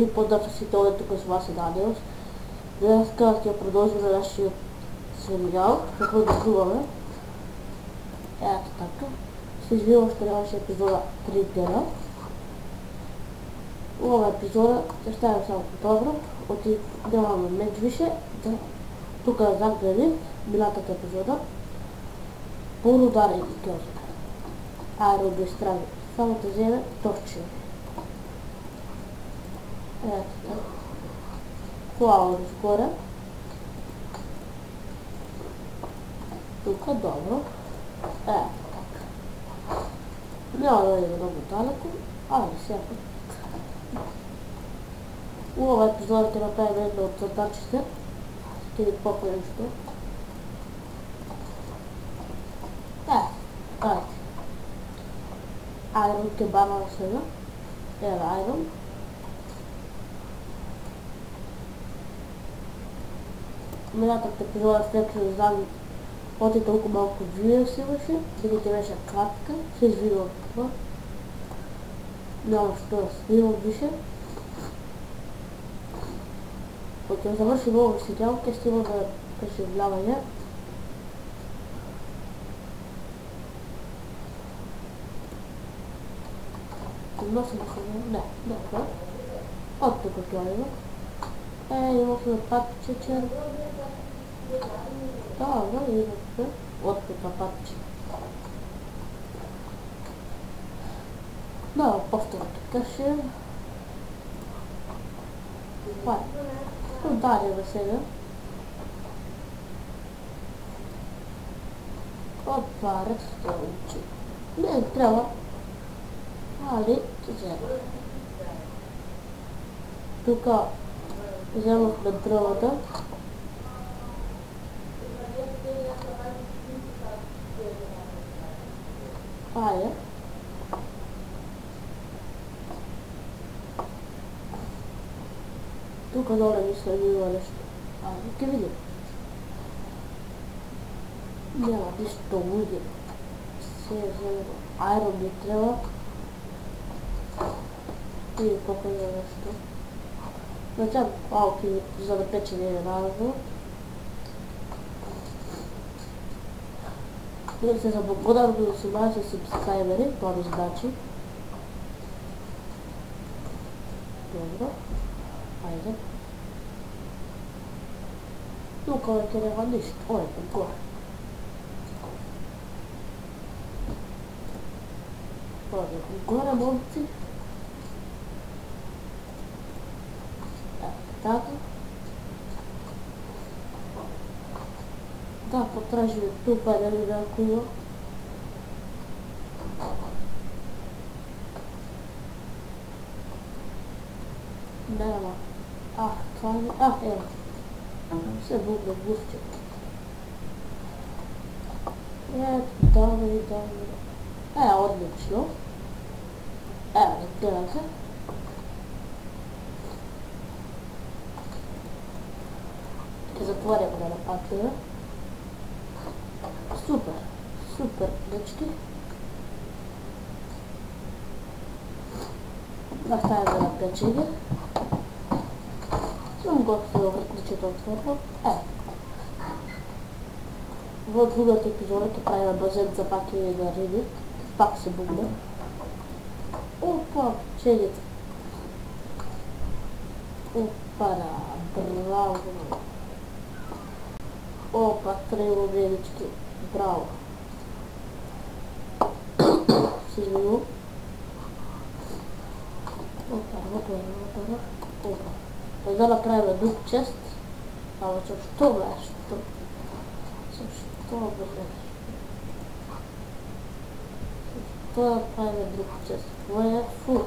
И поздрав си този тук с вас е Даниелс. Днес ще продължим на нашия сериал, какво да чуваме. Ето така. Се извинявам, ще нямаше епизода 3 дена. Лова епизода, ще ставим само добро. Отиваме меч више, тук е заграни, минатата епизода. Пълно удари и кълза. Аеродестрани. Само те вземе торче. Ето така. Плава разгоре. Тук добро. Ето така. Няма да иде много далеко. Айде сега. Лова епизода ще направим едно от задачите. Ще ви попа нещо. Айде. Айрон кебана на сега. Ева айрон. Минатата епизода след не знам още толкова малко видео си имаше, видите беше кратка, се извинявам това. Няма що да снимам више. Ако завърши много сериал, ще снимам да преживляване. Носи машина? Не, добре. От тук това има. Имахме патче. Да, имахме. От тук патче. Да, повторно така ще. Това е. Ударяме сега. Опа, рестораунчи. Не трябва. Али, взема. Тук вземахме дървата. Айде. Тук долу мисля има нещо. Айде, ке видим. Няма нищо луди. Се взема айрон ни трябва. И покажа нещо. Натям палки за да печене разно. Да се благодаря да се мая с субскрайбери, това ми задачи. Добро. Айде. Тук не няма нищо. Ой, отгоре. Отгоре, момци. Така. Да, потражим тук да ви да кува. Няма. Това не... Ева. Се бухна гусче. Ето, давай. Отлично. Гледайте. Ще затворя го да напакля. Супер, дечки. Оставяме на печене. Съм готвила вратничето отворно. В другата епизода ще правим базен за пакене на риби. Пак се бухна. Опа, печенето. Опа, браво. Опа, трейло велички. Браво. Се извинувам. Опа. Да направим друг чест. Ама защо беше? Защо да направим друг чест? Това е фу.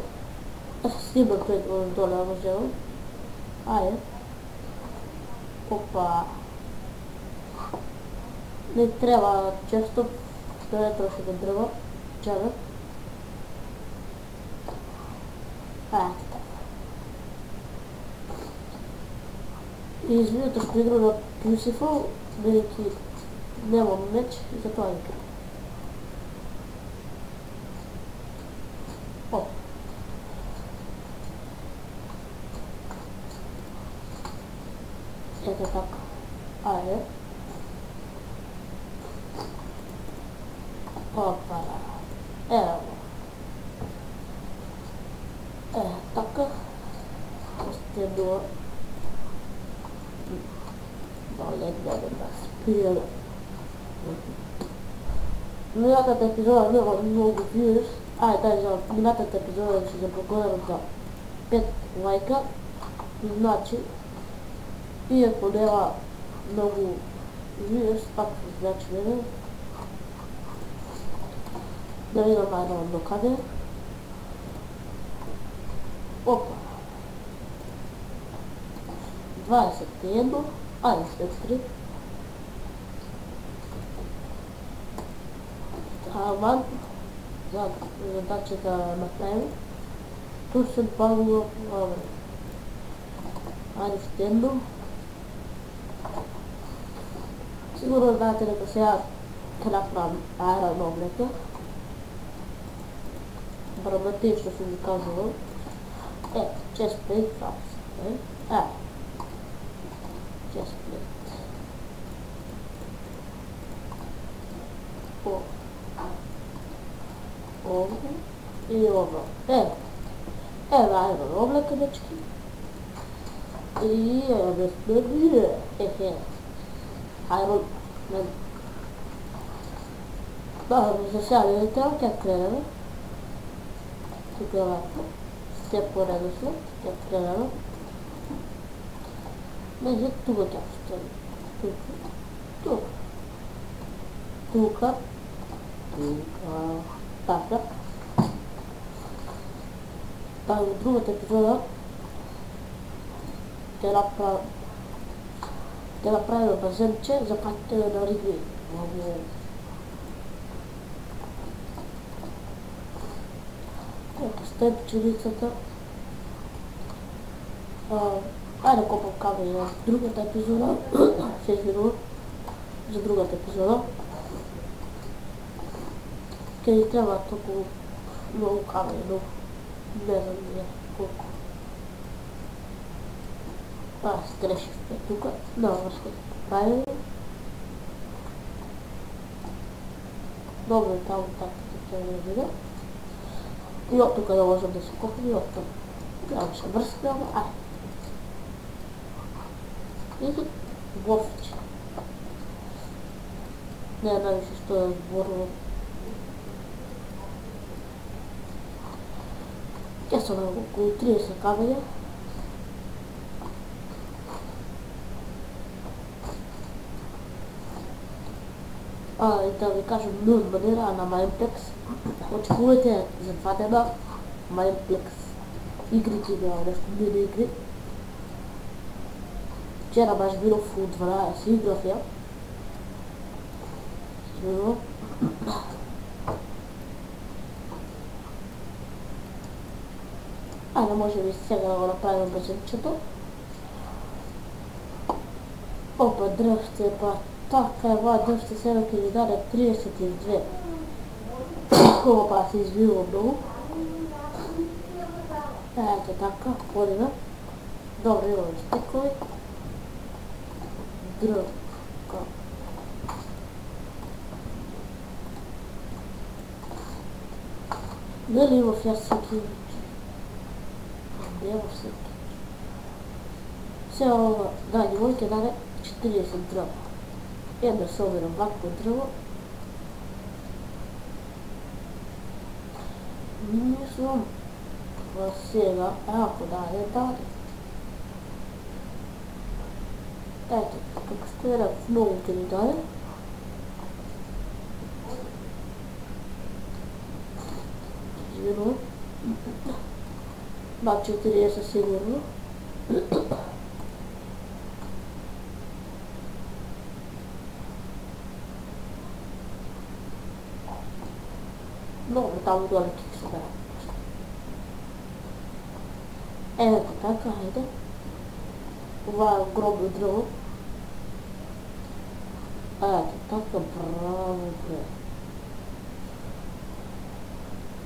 Аз снимам предварно долу, ама вземам. Айде. Опа. Не трябва често, да не троши да дръва, чага. Така. И извинете, ще игра на Lucifer, бидейки нямам меч и затова игра. Ето така. Айде. Опа. Ево. Така. Стегнула. Мале да спира. Минатата епизода няма много views. Дай за минатата епизода ще заблокирам за 5 лайка. Значи, и ако няма много views, пак значи мене. Да видим айде до къде. Опа. 21. Айде след 3. Аман. Задача да направим. Турсен Павло. Айде стендо. Сигурно знаете дека сега ќе направим аерон облека. Браматив што сум ви казувал. Chest plate фракс. Chest plate. Ovo i ovo. Evo aeron облека, дечки. И без следи. Aeron. Да, за сега не трябва как гледаме. Тук е ватно. Все по-редосно. Как гледаме. Между тук тя стои. Тук. Така. В другата епизода ще направим базенче за патите на риби. Поставим пчелицата. Айде копам камъни в другата епизода. 6 минути за другата епизода. Че ни трябва толкова много камъни, но не знам колко. Сгреших тук. Да, върших. Правилно. Добре, там така не видя. И от тук да можем да се копим и от там. Трябва ще връскаме. И тук блофче. Не знам ще стоя сборно. Те са много около 30 каменя. И да ви кажа много манера на Mineplex. Очекувайте за 2 дена Mineplex. Игрите има нещо мини игри. Вчера баш бил в 12 играв я. Айде може би сега да го направим базенчето. Опа, дръжте па. Така е, дръжте сега ќе ни даде 32. Опа, се извива много. Ето така, ходина. Добре, имаме стикови. Дръжка. Дали има всеки? Няма всеки. Сега да, ни може да даде 40 дръва. Да съберем вакво дръво. Мислям сега, ако даде. Ето, как сте много ќе ни даде. Извинувам. Бак 40 сигурно. Много там долу ќе се бера. Ето така, хайде. Това е гробно дръво. Ето така, браво, бре.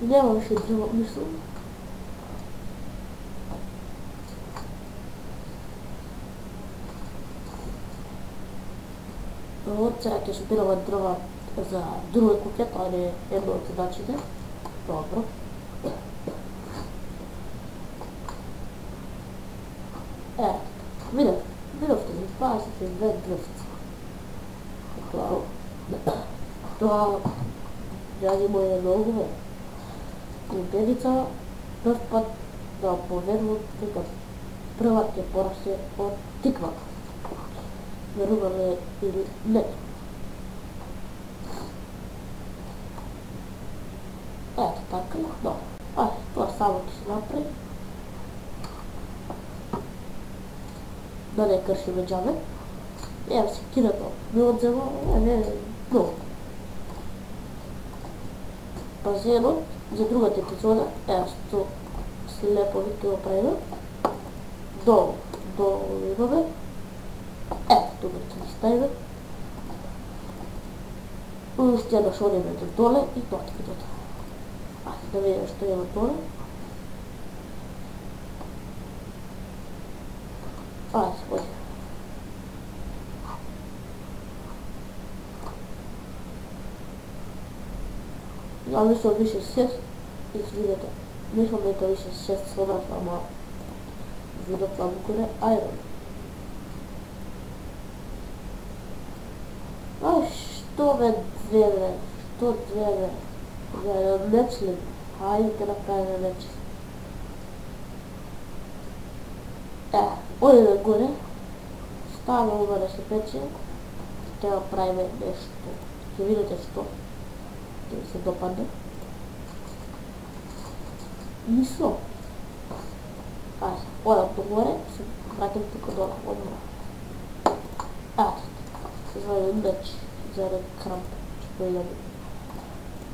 Нямаше дръво, мислам. От сега ще шопираме дрова за друга кухня, това не е едно от задачите. Добро. Видовте ми, 22 дръвци. Това дяди му е много бе. Клубеница, пръв път да поверно тук пръвът е порасте от тиква. Веруваме или не. Ето така, да. Това само ще се направи. Да не кършиме джаме. Си кинето. Ми отзема, много. Пазено за другата епизода. Сто слепови ги оправим. Долу имаме. Тук ще ги ставим. Ще нашоним доле и точките. Да видим, що има доле. Споди. Ja mislim više 6, izvidite. Mislim da je više 6 slonaca, ама видят там горе айрон. Що бе две? Що две? За меч ли? Хайде да направим меч. Оди нагоре. Става да се пече. Ще направим нещо. Ще видите що. Ще се допадне. Мисло. Ода догоре. Се вратим тук долу. Ще звъним меч. За крамп. Ще поедем.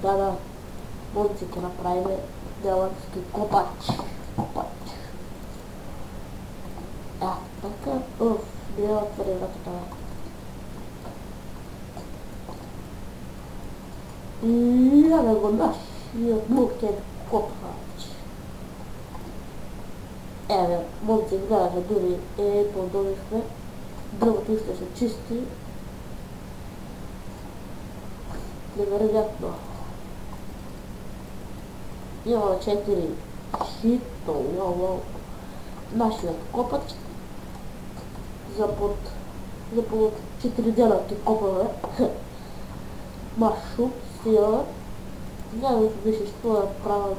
Да. Монците направим делански копач. Така, не отвори вратата. И да го нашият мукен копач. Монци гледаха дори подобихме. Другото ще се чисти. Невероятно. Имаме 4 шито, нашият копач. За под 4 дена ти копаме. Машу, сила. Няма да виждаш що да правя.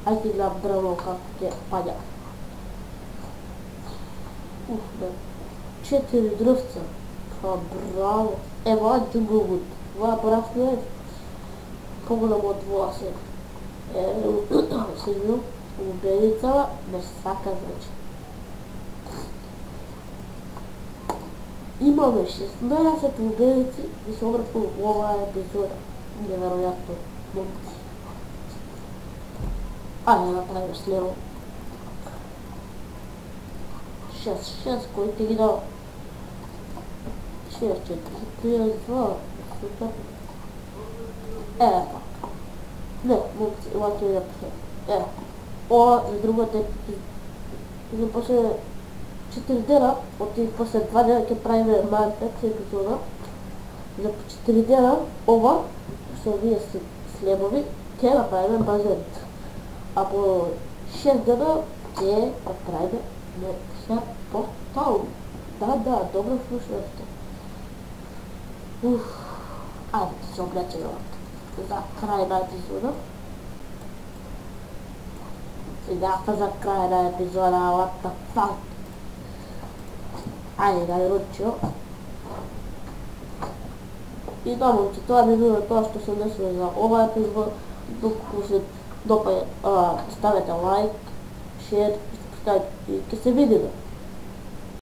Аз ти гледам дърво как те падя. 4 дръвца. Това браво. Ева джунгълвуд. Това прав не е. По-голям от власт е. Сигурно, убедица не сака вече. Имаме 16 убедици и се обратно ова епизода. Невероятно. Айде да направим следно. 6, кой ти ги дава? 6, 4, 2, супер. Пак. Не, момци, имате да пише. За другата за после 4 дена, после 2 дена ќе правиме Minecraft епизода. За 4 дена, ова, што вие слебови, ќе направиме базен. А по 6 дена ќе направиме нешто по-тално. Да, добро слушате. Айде да се облечеме за край на епизода. Сега за край на епизода, what the fuck. Айде да ручо. И да, момци, това би било това, що се десва за ова епизод. Докато се допае, ставете лайк, шер, и ще се видим.